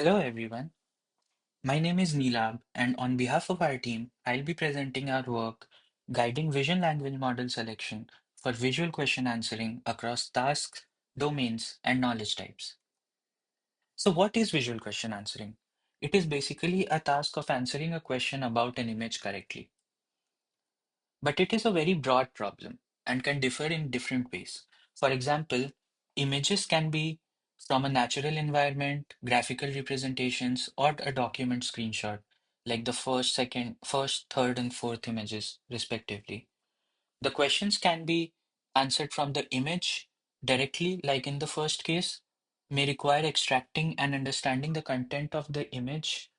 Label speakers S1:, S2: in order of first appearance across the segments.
S1: Hello everyone, my name is Neelab, and on behalf of our team, I'll be presenting our work guiding vision language model selection for visual question answering across tasks, domains, and knowledge types. So, what is visual question answering? It is basically a task of answering a question about an image correctly. But it is a very broad problem and can differ in different ways. For example, images can be from a natural environment, graphical representations, or a document screenshot, like the first, third, and fourth images, respectively. The questions can be answered from the image directly, like in the first case, may require extracting and understanding the content of the image,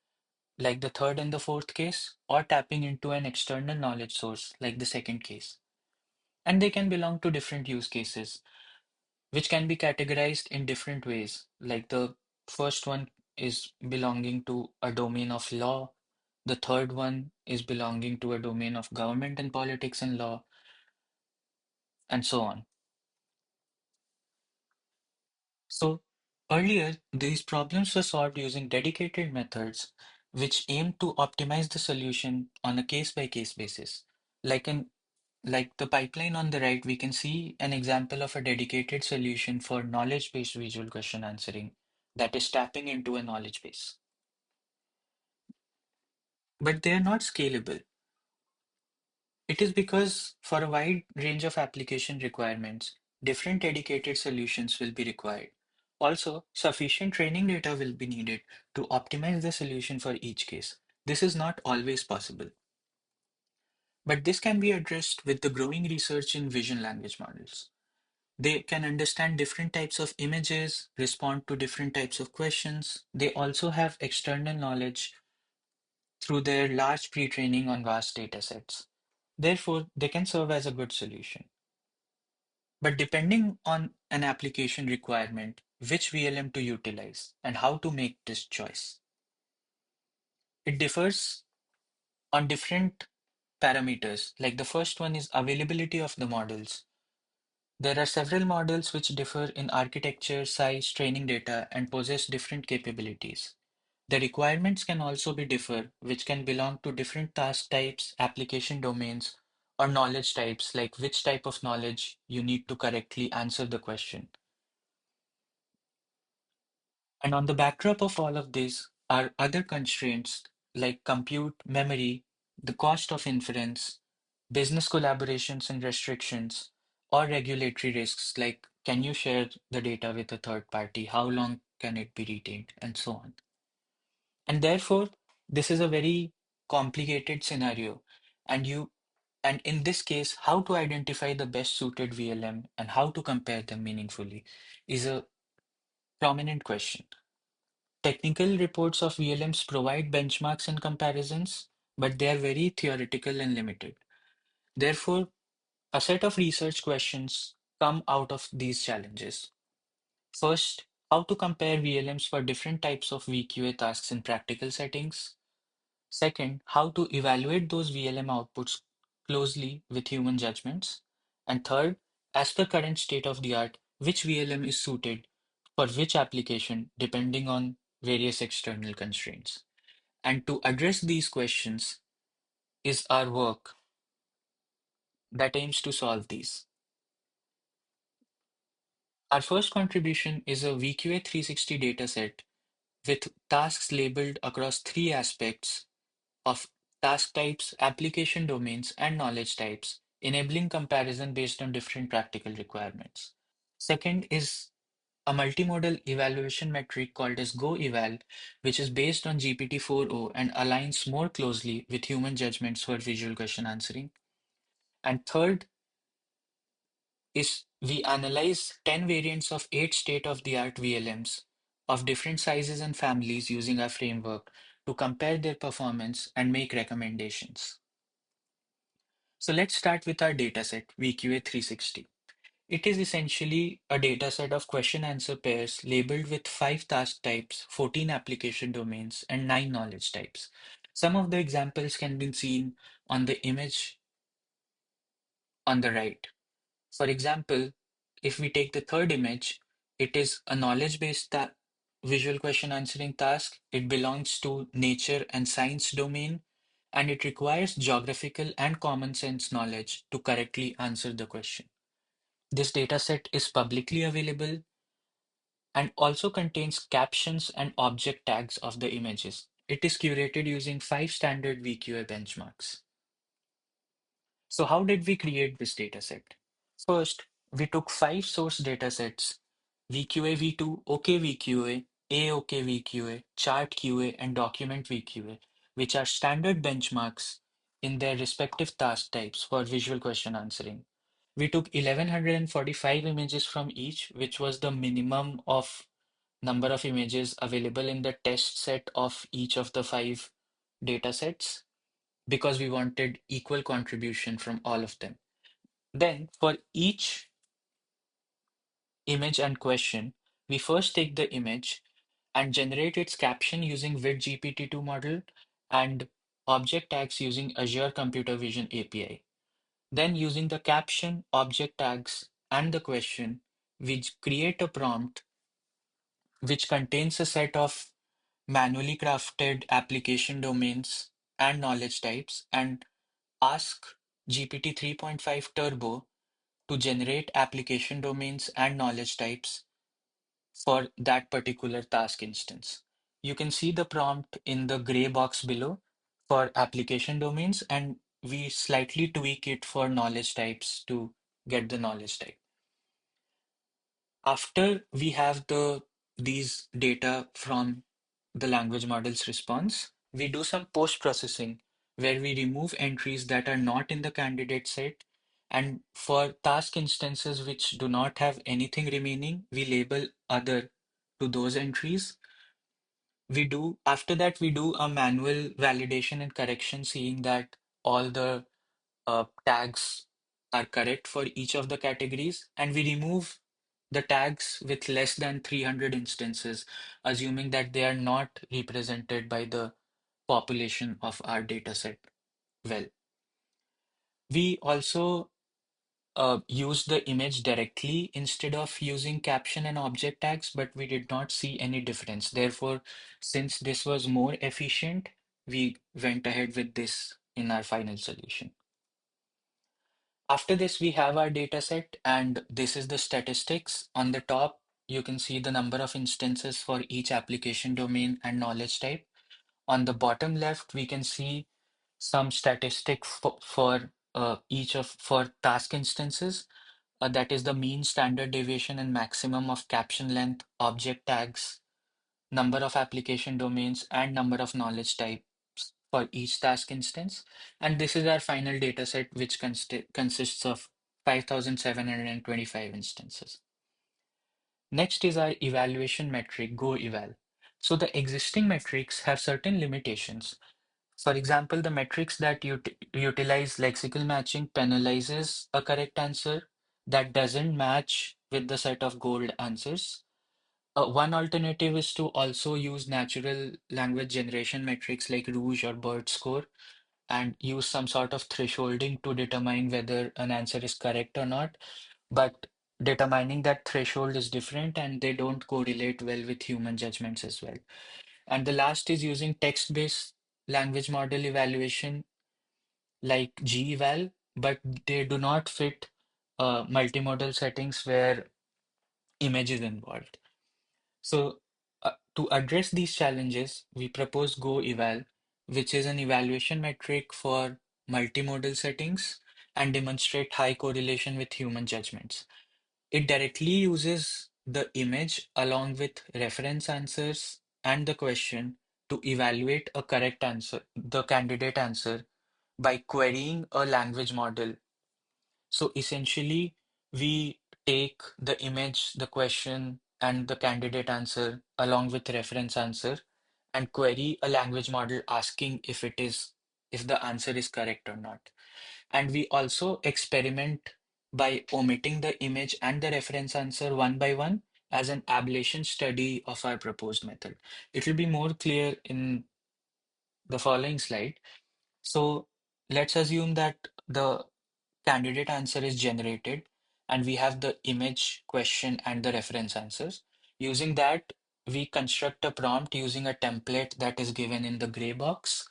S1: like the third and the fourth case, or tapping into an external knowledge source, like the second case. And they can belong to different use cases, which can be categorized in different ways. Like the first one is belonging to a domain of law, the third one is belonging to a domain of government and politics and law, and so on. So earlier, these problems were solved using dedicated methods which aimed to optimize the solution on a case-by-case basis. Like the pipeline on the right, we can see an example of a dedicated solution for knowledge-based visual question answering that is tapping into a knowledge base. But they are not scalable. It is because for a wide range of application requirements, different dedicated solutions will be required. Also, sufficient training data will be needed to optimize the solution for each case. This is not always possible, but this can be addressed with the growing research in vision language models. They can understand different types of images, respond to different types of questions. They also have external knowledge through their large pre-training on vast data sets. Therefore, they can serve as a good solution. But depending on an application requirement, which VLM to utilize and how to make this choice, it differs on different parameters. Like the first one is availability of the models. There are several models which differ in architecture, size, training data, and possess different capabilities. The requirements can also be differ, which can belong to different task types, application domains, or knowledge types, like which type of knowledge you need to correctly answer the question. And on the backdrop of all of this are other constraints like compute, memory, the cost of inference, business collaborations and restrictions, or regulatory risks like can you share the data with a third party, how long can it be retained, and so on. And therefore, this is a very complicated scenario. And in this case, how to identify the best suited VLM and how to compare them meaningfully is a prominent question. Technical reports of VLMs provide benchmarks and comparisons, but they are very theoretical and limited. Therefore, a set of research questions come out of these challenges. First, how to compare VLMs for different types of VQA tasks in practical settings. Second, how to evaluate those VLM outputs closely with human judgments. And third, as per current state of the art, which VLM is suited for which application depending on various external constraints. And to address these questions is our work that aims to solve these. Our first contribution is a VQA 360 dataset with tasks labeled across three aspects of task types, application domains, and knowledge types, enabling comparison based on different practical requirements. Second is a multimodal evaluation metric called as GoEval, which is based on GPT-4o and aligns more closely with human judgments for visual question answering. And third is we analyze 10 variants of 8 state-of-the-art VLMs of different sizes and families using our framework to compare their performance and make recommendations. So let's start with our dataset, VQA 360. It is essentially a dataset of question-answer pairs labeled with 5 task types, 14 application domains, and 9 knowledge types. Some of the examples can be seen on the image on the right. For example, if we take the third image, it is a knowledge-based visual question answering task. It belongs to nature and science domain, and it requires geographical and common sense knowledge to correctly answer the question. This dataset is publicly available and also contains captions and object tags of the images. It is curated using 5 standard VQA benchmarks. So how did we create this dataset? First, we took 5 source datasets: VQA V2, OK VQA, AOK VQA, Chart QA, and Document VQA, which are standard benchmarks in their respective task types for visual question answering. We took 1145 images from each, which was the minimum of number of images available in the test set of each of the 5 datasets, because we wanted equal contribution from all of them. Then, for each image and question, we first take the image and generate its caption using vidGPT-2 model and object tags using Azure Computer Vision API. Then, using the caption, object tags, and the question, we create a prompt which contains a set of manually crafted application domains and knowledge types, and ask GPT 3.5 Turbo to generate application domains and knowledge types for that particular task instance. You can see the prompt in the gray box below for application domains, and we slightly tweak it for knowledge types to get the knowledge type. After we have these data from the language model's response, we do some post-processing where we remove entries that are not in the candidate set. And for task instances which do not have anything remaining, we label other to those entries. After that, we do a manual validation and correction, seeing that all the tags are correct for each of the categories, and we remove the tags with less than 300 instances, assuming that they are not represented by the population of our dataset well. We also use the image directly instead of using caption and object tags, but we did not see any difference. Therefore, since this was more efficient, we went ahead with this in our final solution. After this, we have our data set, and this is the statistics. On the top, you can see the number of instances for each application domain and knowledge type. On the bottom left, we can see some statistics for task instances. That is the mean, standard deviation, and maximum of caption length, object tags, number of application domains, and number of knowledge types for each task instance. And this is our final data set, which consists of 5,725 instances. Next is our evaluation metric, GoEval. So the existing metrics have certain limitations. For example, the metrics that utilize lexical matching penalizes a correct answer that doesn't match with the set of gold answers. One alternative is to also use natural language generation metrics like Rouge or BERT score, and use some sort of thresholding to determine whether an answer is correct or not. But determining that threshold is different, and they don't correlate well with human judgments as well. And the last is using text-based language model evaluation like GEval, but they do not fit multimodal settings where image is involved. So, to address these challenges, we propose GoEval, which is an evaluation metric for multimodal settings and demonstrate high correlation with human judgments. It directly uses the image along with reference answers and the question to evaluate a correct answer, the candidate answer, by querying a language model. So essentially, we take the image, the question, and the candidate answer along with reference answer and query a language model asking if the answer is correct or not. And we also experiment by omitting the image and the reference answer one by one as an ablation study of our proposed method. It will be more clear in the following slide. So let's assume that the candidate answer is generated and we have the image, question, and the reference answers. Using that, we construct a prompt using a template that is given in the gray box,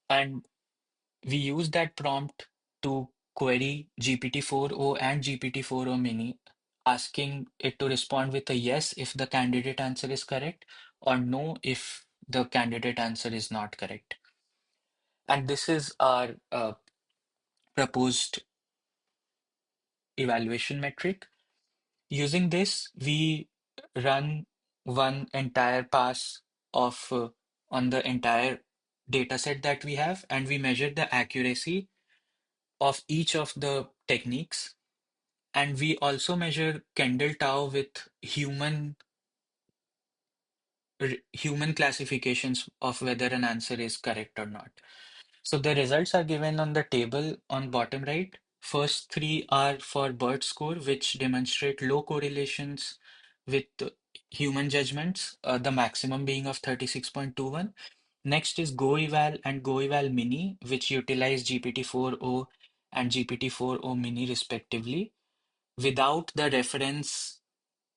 S1: and we use that prompt to query GPT-4o and GPT-4o mini, asking it to respond with a yes if the candidate answer is correct, or no if the candidate answer is not correct. And this is our proposed evaluation metric. Using this, we run one entire pass of on the entire data set that we have, and we measure the accuracy of each of the techniques. And we also measure Kendall tau with human classifications of whether an answer is correct or not. So the results are given on the table on bottom right. First three are for BERT score, which demonstrate low correlations with human judgments, the maximum being of 36.21. Next is GoEval and GoEval Mini, which utilize GPT-4o and GPT-4o Mini respectively, without the reference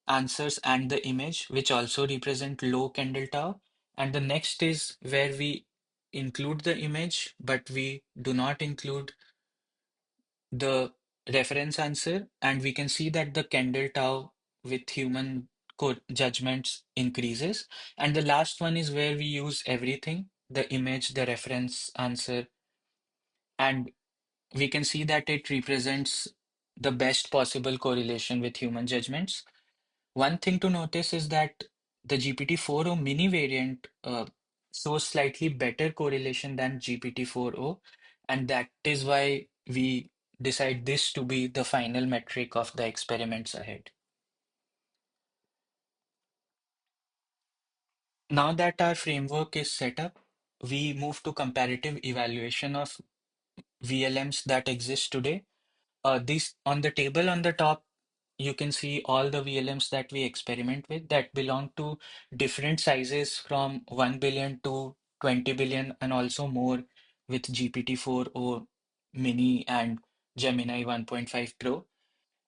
S1: answers and the image, which also represent low Kendall tau. And the next is where we include the image, but we do not include the reference answer. And we can see that the Kendall tau with human judgments increases. And the last one is where we use everything, the image, the reference answer, and we can see that it represents the best possible correlation with human judgments. One thing to notice is that the GPT-4o mini variant shows slightly better correlation than GPT-4o, and that is why we decide this to be the final metric of the experiments ahead. Now that our framework is set up, we move to comparative evaluation of VLMs that exist today. This on the table on the top, you can see all the VLMs that we experiment with that belong to different sizes from 1 billion to 20 billion and also more with GPT-4o Mini and Gemini 1.5 Pro.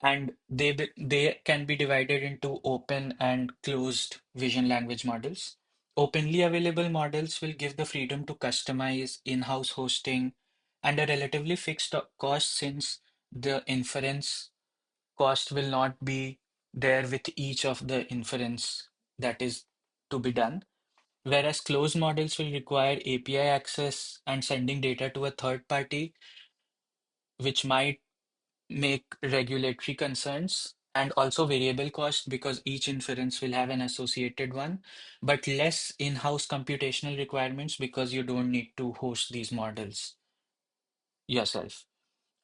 S1: And they can be divided into open and closed vision language models. Openly available models will give the freedom to customize in-house hosting and a relatively fixed cost, since the inference cost will not be there with each of the inference that is to be done. Whereas closed models will require API access and sending data to a third party, which might make regulatory concerns and also variable cost because each inference will have an associated one, but less in-house computational requirements because you don't need to host these models yourself.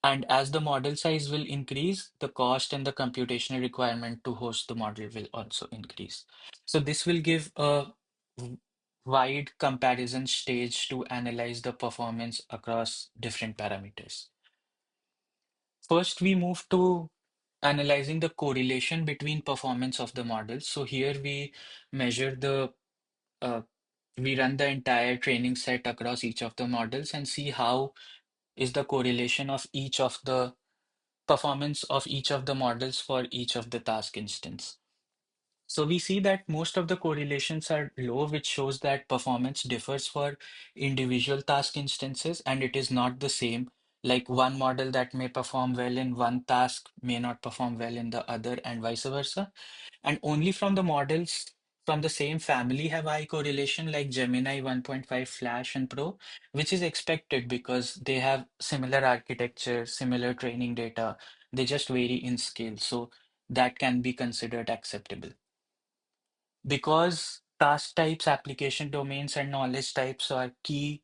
S1: And as the model size will increase, the cost and the computational requirement to host the model will also increase. So this will give a wide comparison stage to analyze the performance across different parameters. First, we move to analyzing the correlation between performance of the models. So here we measure uh, we run the entire training set across each of the models and see how is the correlation of each of the performance of each of the models for each of the task instance. So we see that most of the correlations are low, which shows that performance differs for individual task instances, and it is not the same. Like one model that may perform well in one task may not perform well in the other, and vice versa. And only from the models from the same family have high correlation, like Gemini 1.5 Flash and Pro, which is expected because they have similar architecture, similar training data. They just vary in scale. So that can be considered acceptable. Because task types, application domains, and knowledge types are key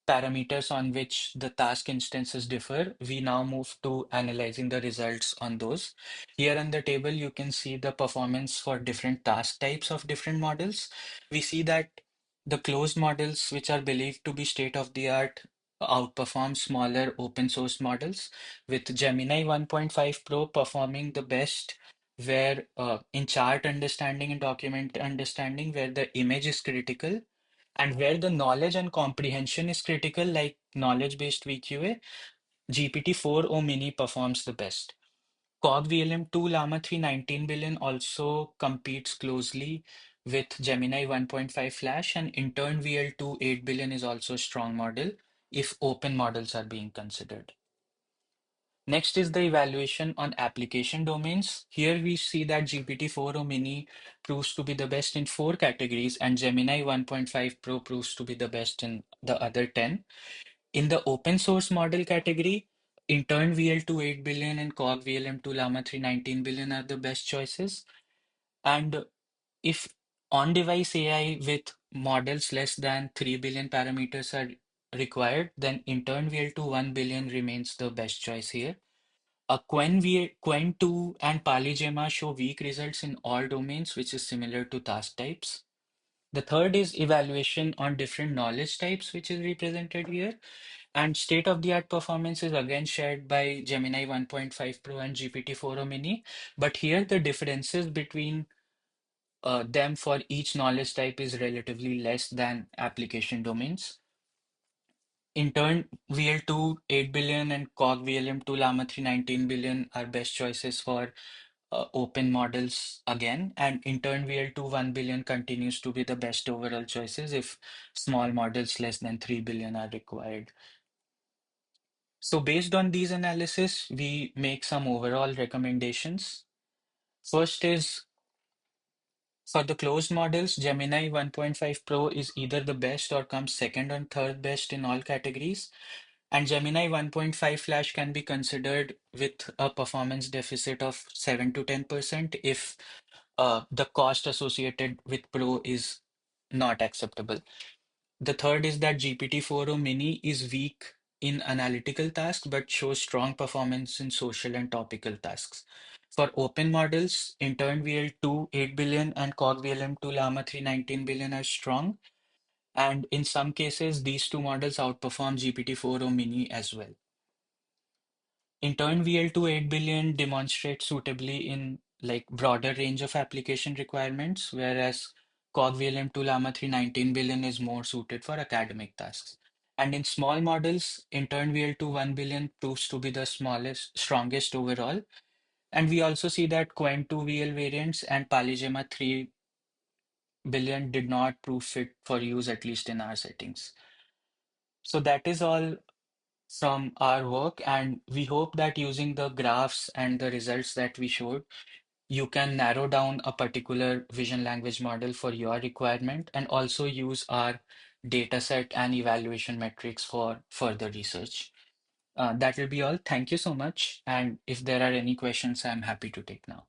S1: parameters on which the task instances differ, we now move to analyzing the results on those. Here on the table, you can see the performance for different task types of different models. We see that the closed models, which are believed to be state of the art, outperform smaller open source models, with Gemini 1.5 Pro performing the best where in chart understanding and document understanding, where the image is critical and where the knowledge and comprehension is critical, like knowledge-based VQA, GPT-4o Mini performs the best. COG VLM 2 Llama 3 19 billion also competes closely with Gemini 1.5 Flash, and intern VL2 8 billion is also a strong model if open models are being considered. Next is the evaluation on application domains. Here we see that GPT-4o Mini proves to be the best in 4 categories, and Gemini 1.5 Pro proves to be the best in the other 10. In the open source model category, intern VL2 8 billion and Cog VLM2 Llama 3 19 billion are the best choices. And if on-device AI with models less than 3 billion parameters are required, then intern VL2 1 billion remains the best choice here. Quen 2 and Polygemma show weak results in all domains, which is similar to task types. The third is evaluation on different knowledge types, which is represented here. And state-of-the-art performance is again shared by Gemini 1.5 Pro and GPT-4o Mini. But here the differences between them for each knowledge type is relatively less than application domains. In turn, VL2 8 billion and Cog VLM2 Llama 3 19 billion are best choices for open models again, and intern VL2 1 billion continues to be the best overall choices if small models less than 3 billion are required. So based on these analysis, we make some overall recommendations. First is for the closed models, Gemini 1.5 Pro is either the best or comes second or third best in all categories. And Gemini 1.5 Flash can be considered with a performance deficit of 7 to 10% if the cost associated with Pro is not acceptable. The third is that GPT-4o Mini is weak in analytical tasks but shows strong performance in social and topical tasks. For open models, intern VL2 8 billion and Cog VLM2 Llama 3 19 billion are strong. And in some cases, these two models outperform GPT-4o Mini as well. In turn, VL2 8 billion demonstrates suitably in like broader range of application requirements, whereas Cog VLM2 Llama 3 19 billion is more suited for academic tasks. And in small models, intern VL2 1 billion proves to be the smallest, strongest overall. And we also see that Quen 2 VL variants and Polygemma 3 billion did not prove fit for use, at least in our settings. So that is all from our work, and we hope that using the graphs and the results that we showed, you can narrow down a particular vision language model for your requirement and also use our data set and evaluation metrics for further research. That will be all. Thank you so much. And if there are any questions, I'm happy to take now.